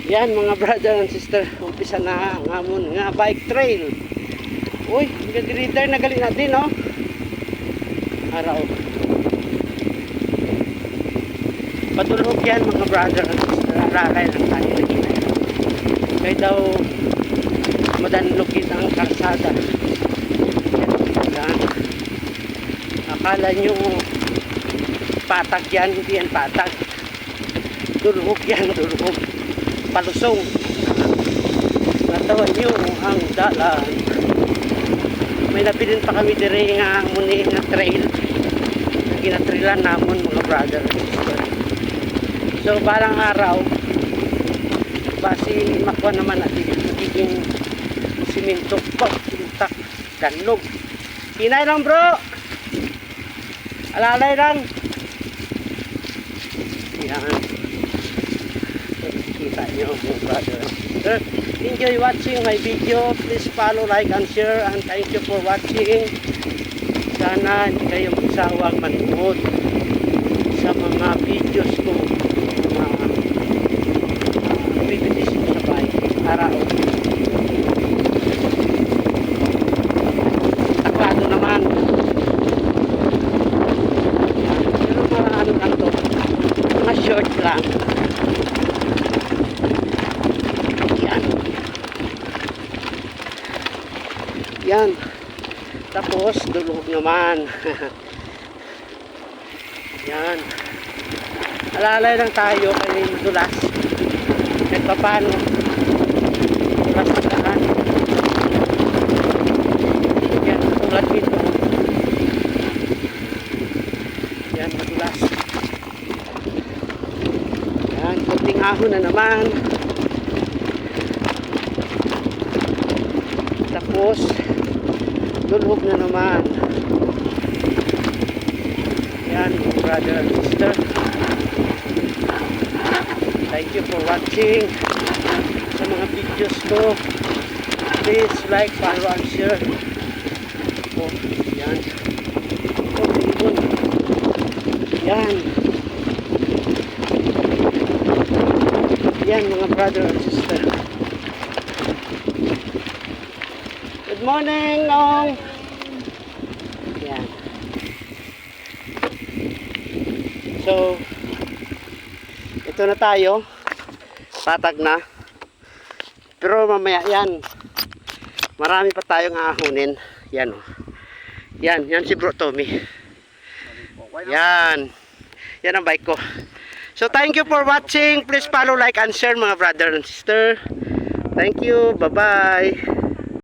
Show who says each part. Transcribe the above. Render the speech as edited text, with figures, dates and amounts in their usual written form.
Speaker 1: Yan mga brother and sister, umpisa na ang amon nga bike trail. Uy, nag-reader na gali natin, no? Araw. Patulog yan mga brother and sister. Arakay lang tayo na ginay. Kaya daw madanlugin ang kalsada. Yan. Akala nyo patag yan, hindi yan patag. Dulhog yan, dulhog. Palusong. Natawan nyo ang dalan. May nabilin pa kami dire nga muni nga trail. Ginatrilan namon mga brother and sister. So balang araw basi makuha naman natin magiging simento pa, sintak, ganlog. Hinay lang bro. Alalay lang. Yan. Kita nyo mga brother and sister. Enjoy watching my video. Please follow, like, and share. And thank you for watching. Sana hindi kayo magsawang manood sa mga videos ko. Bibidis ko sa bahay. Araw. Takado naman. Pero mga ano lang to. Mga short lang. Yan. Tapos dulog naman. Yan. Alalay lang tayo kay madulas. Kahit pa paano dulas ang daan. Yan, tulad dito. Yan, madulas. Yan, kunting ahon na naman. Tapos dulhog na naman. Yan, brother and sister. Thank you for watching sa mga videos ko. Please like, follow, and share. Oh, yan. Oh, ibon. Yan. Yan, mga brother and sister. Good morning, Nong. Yan. So, ito na tayo. Patag na. Pero mamaya yan. Marami pa tayong ahunin. Yan o. Yan. Yan si Bro Tommy. Yan. Yan ang bike ko. So, thank you for watching. Please follow, like, and share mga brother and sister. Thank you. Bye-bye.